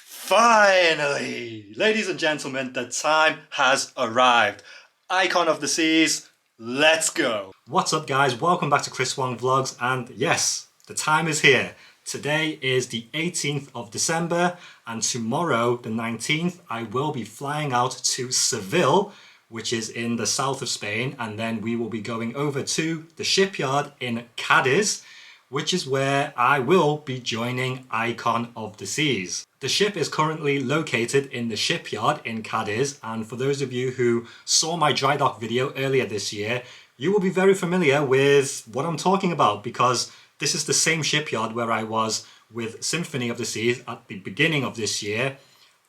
Finally! Ladies and gentlemen, the time has arrived. Icon of the Seas, let's go! What's up guys, welcome back to Chris Wong Vlogs, and yes, the time is here. Today is the 18th of December, and tomorrow, the 19th, I will be flying out to Seville, which is in the south of Spain, and then we will be going over to the shipyard in Cadiz, which is where I will be joining Icon of the Seas. The ship is currently located in the shipyard in Cadiz, and for those of you who saw my dry dock video earlier this year, you will be very familiar with what I'm talking about, because this is the same shipyard where I was with Symphony of the Seas at the beginning of this year.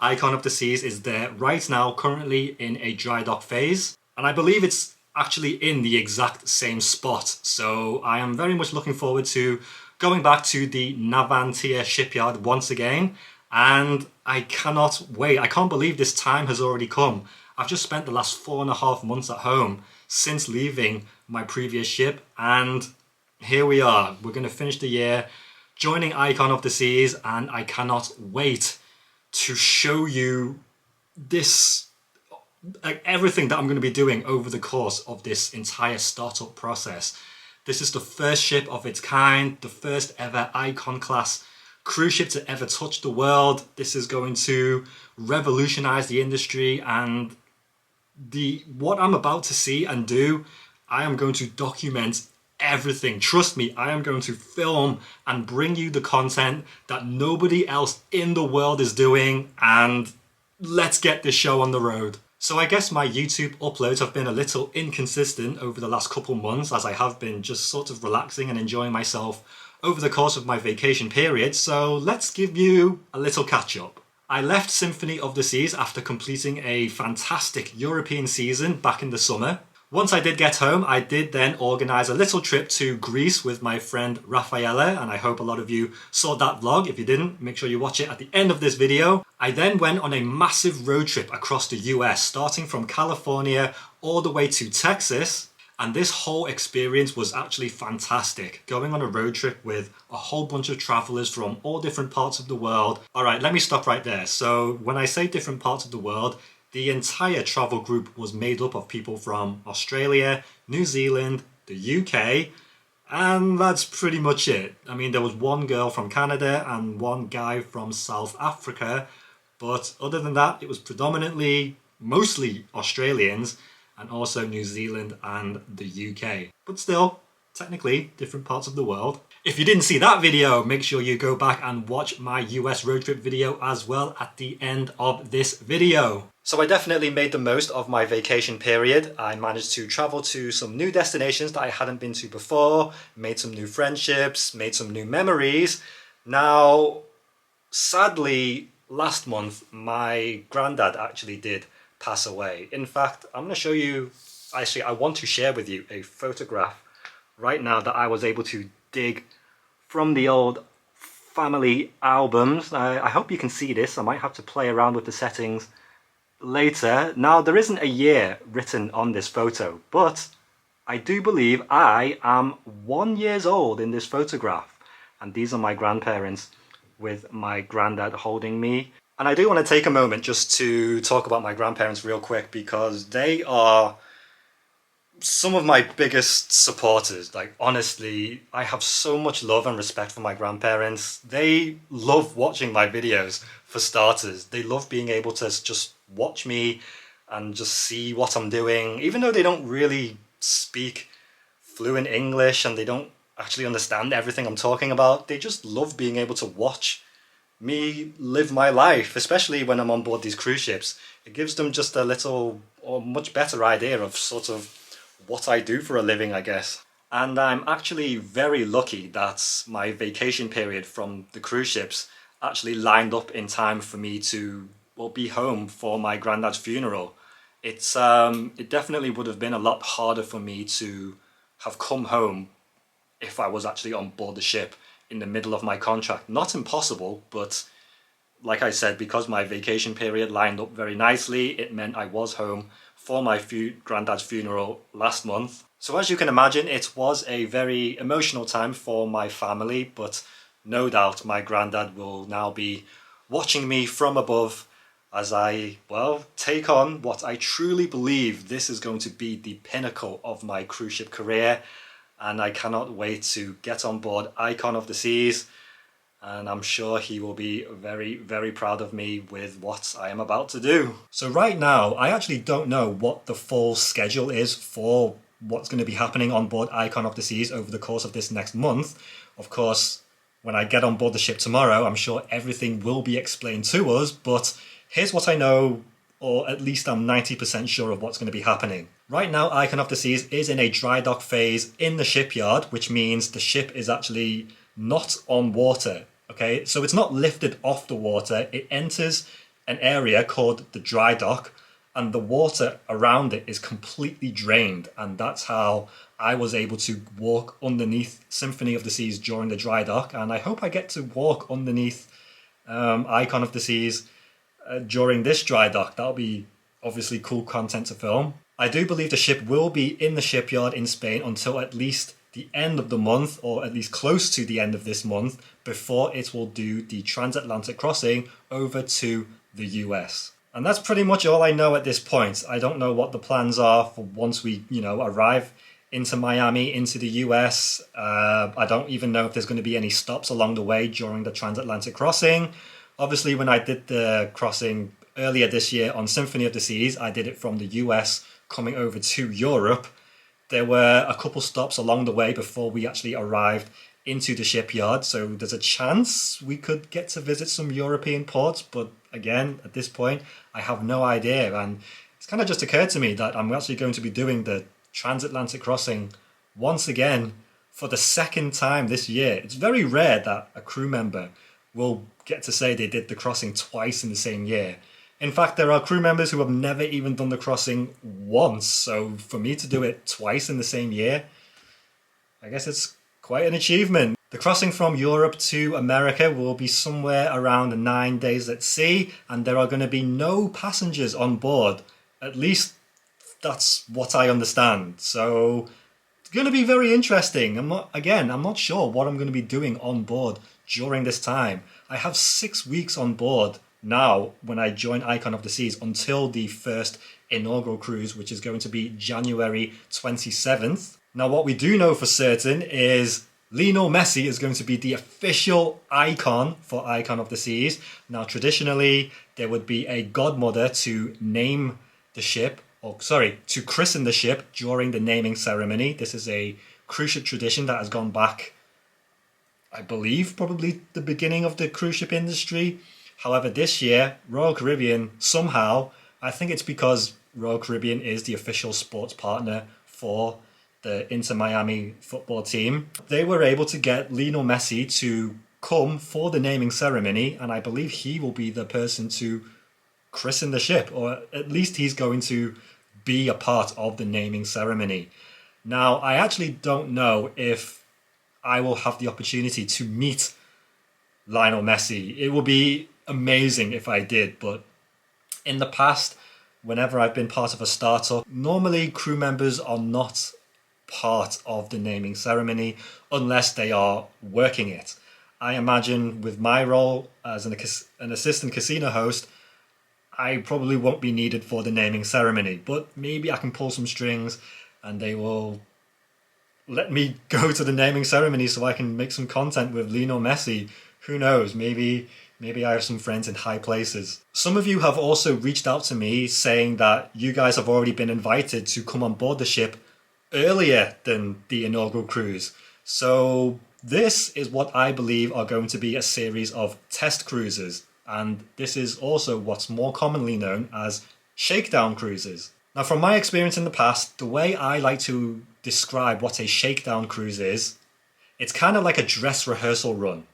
Icon of the Seas is there right now, currently in a dry dock phase, and I believe it's actually in the exact same spot. So I am very much looking forward to going back to the Navantia shipyard once again, and I cannot wait. I can't believe this time has already come. I've just spent the last 4.5 months at home since leaving my previous ship, and here we are. We're going to finish the year joining Icon of the Seas, and I cannot wait to show you this, like everything that I'm going to be doing over the course of this entire startup process. This is the first ship of its kind, the first ever Icon class cruise ship to ever touch the world. This is going to revolutionize the industry, and what I'm about to see and do, I am going to document everything. Trust me, I am going to film and bring you the content that nobody else in the world is doing, and let's get this show on the road. So I guess my YouTube uploads have been a little inconsistent over the last couple months, as I have been just sort of relaxing and enjoying myself over the course of my vacation period, so let's give you a little catch up. I left Symphony of the Seas after completing a fantastic European season back in the summer. Once I did get home, I did then organise a little trip to Greece with my friend Raffaella, and I hope a lot of you saw that vlog. If you didn't, make sure you watch it at the end of this video. I then went on a massive road trip across the US, starting from California all the way to Texas, and this whole experience was actually fantastic, going on a road trip with a whole bunch of travellers from all different parts of the world. Alright, let me stop right there. So when I say different parts of the world, the entire travel group was made up of people from Australia, New Zealand, the UK, and that's pretty much it. I mean, there was one girl from Canada and one guy from South Africa, but other than that, it was predominantly, mostly Australians, and also New Zealand and the UK. But still, technically, different parts of the world. If you didn't see that video, make sure you go back and watch my US road trip video as well at the end of this video. So I definitely made the most of my vacation period. I managed to travel to some new destinations that I hadn't been to before, made some new friendships, made some new memories. Now, sadly, last month, my granddad actually did pass away. In fact, I'm going to show you, actually I want to share with you a photograph right now that I was able to dig from the old family albums. I hope you can see this. I might have to play around with the settings later. Now, there isn't a year written on this photo, but I do believe I am 1 year old in this photograph, and these are my grandparents with my granddad holding me. And I do want to take a moment just to talk about my grandparents real quick, because they are some of my biggest supporters. Like, honestly, I have so much love and respect for my grandparents. They love watching my videos, for starters. They love being able to just watch me and just see what I'm doing, even though they don't really speak fluent English and they don't actually understand everything I'm talking about. They just love being able to watch me live my life, especially when I'm on board these cruise ships. It gives them just a little or much better idea of sort of what I do for a living, I guess. And I'm actually very lucky that my vacation period from the cruise ships actually lined up in time for me to, well, be home for my granddad's funeral. It definitely would have been a lot harder for me to have come home if I was actually on board the ship in the middle of my contract. Not impossible, but like I said, because my vacation period lined up very nicely, it meant I was home for my granddad's funeral last month. So as you can imagine, it was a very emotional time for my family, but no doubt my granddad will now be watching me from above as I, well, take on what I truly believe this is going to be the pinnacle of my cruise ship career. And I cannot wait to get on board Icon of the Seas. And I'm sure he will be very, very proud of me with what I am about to do. So right now, I actually don't know what the full schedule is for what's going to be happening on board Icon of the Seas over the course of this next month. Of course, when I get on board the ship tomorrow, I'm sure everything will be explained to us, but here's what I know, or at least I'm 90% sure of what's going to be happening. Right now, Icon of the Seas is in a dry dock phase in the shipyard, which means the ship is actually not on water. Okay, so it's not lifted off the water. It enters an area called the dry dock, and the water around it is completely drained. And that's how I was able to walk underneath Symphony of the Seas during the dry dock. And I hope I get to walk underneath Icon of the Seas during this dry dock. That'll be obviously cool content to film. I do believe the ship will be in the shipyard in Spain until at least the end of the month, or at least close to the end of this month, before it will do the transatlantic crossing over to the US. And that's pretty much all I know at this point. I don't know what the plans are for once we, arrive into Miami, into the US. I don't even know if there's going to be any stops along the way during the transatlantic crossing. Obviously, when I did the crossing earlier this year on Symphony of the Seas, I did it from the US coming over to Europe. There were a couple stops along the way before we actually arrived into the shipyard, so there's a chance we could get to visit some European ports, but again, at this point, I have no idea, and it's kind of just occurred to me that I'm actually going to be doing the transatlantic crossing once again for the second time this year. It's very rare that a crew member will get to say they did the crossing twice in the same year. In fact, there are crew members who have never even done the crossing once, so for me to do it twice in the same year, I guess it's quite an achievement. The crossing from Europe to America will be somewhere around 9 days at sea, and there are going to be no passengers on board. At least that's what I understand. So it's going to be very interesting. I'm not sure what I'm going to be doing on board during this time. I have 6 weeks on board now when I join Icon of the Seas until the first inaugural cruise, which is going to be January 27th. Now, what we do know for certain is Lionel Messi is going to be the official icon for Icon of the Seas. Now, traditionally, there would be a godmother to name the ship, to christen the ship during the naming ceremony. This is a cruise ship tradition that has gone back, I believe, probably the beginning of the cruise ship industry. However, this year, Royal Caribbean, somehow, I think it's because Royal Caribbean is the official sports partner for the Inter Miami football team, they were able to get Lionel Messi to come for the naming ceremony, and I believe he will be the person to christen the ship, or at least he's going to be a part of the naming ceremony. Now, I actually don't know if I will have the opportunity to meet Lionel Messi. It would be amazing if I did, but in the past, whenever I've been part of a startup, normally crew members are not part of the naming ceremony unless they are working it. I imagine with my role as an assistant casino host, I probably won't be needed for the naming ceremony, but maybe I can pull some strings and they will let me go to the naming ceremony so I can make some content with Lionel Messi. Who knows, maybe I have some friends in high places. Some of you have also reached out to me saying that you guys have already been invited to come on board the ship earlier than the inaugural cruise. So this is what I believe are going to be a series of test cruises. And this is also what's more commonly known as shakedown cruises. Now, from my experience in the past, the way I like to describe what a shakedown cruise is, it's kind of like a dress rehearsal run.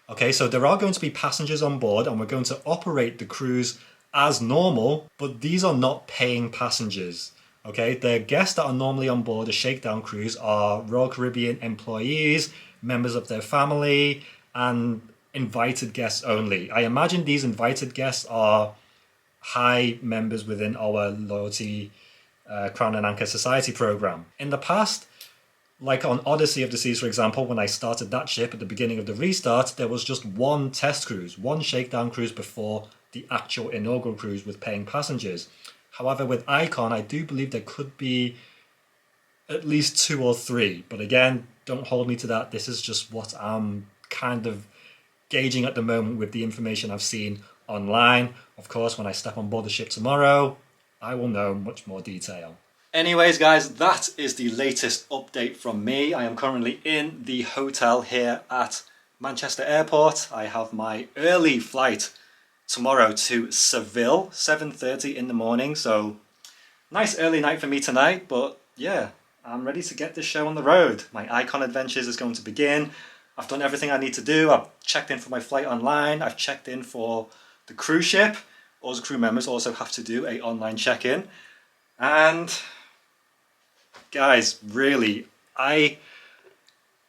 Okay, so there are going to be passengers on board and we're going to operate the cruise as normal, but these are not paying passengers. Okay, the guests that are normally on board a shakedown cruise are Royal Caribbean employees, members of their family, and invited guests only. I imagine these invited guests are high members within our loyalty Crown and Anchor Society program. In the past, Like on Odyssey of the Seas, for example, when I started that ship at the beginning of the restart, there was just one test cruise, one shakedown cruise before the actual inaugural cruise with paying passengers. However, with Icon, I do believe there could be at least 2 or 3. But again, don't hold me to that. This is just what I'm kind of gauging at the moment with the information I've seen online. Of course, when I step on board the ship tomorrow, I will know much more detail. Anyways, guys, that is the latest update from me. I am currently in the hotel here at Manchester Airport. I have my early flight tomorrow to Seville, 7:30 in the morning. So nice early night for me tonight, but yeah, I'm ready to get this show on the road. My Icon Adventures is going to begin. I've done everything I need to do. I've checked in for my flight online. I've checked in for the cruise ship. All the crew members also have to do an online check-in. And guys, really, I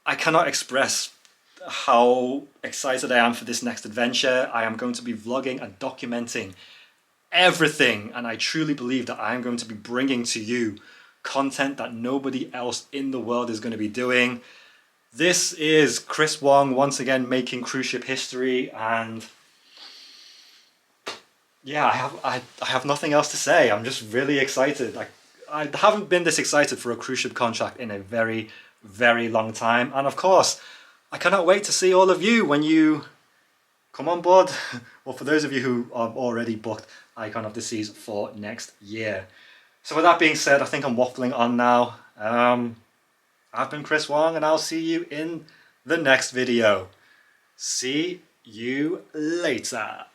cannot express how excited I am for this next adventure. I am going to be vlogging and documenting everything, and I truly believe that I am going to be bringing to you content that nobody else in the world is going to be doing. This is Chris Wong once again making cruise ship history, and yeah, I have nothing else to say. I'm just really excited. I haven't been this excited for a cruise ship contract in a very, very long time. And of course, I cannot wait to see all of you when you come on board. Well, for those of you who have already booked Icon of the Seas for next year. So with that being said, I think I'm waffling on now. I've been Chris Wong, and I'll see you in the next video. See you later.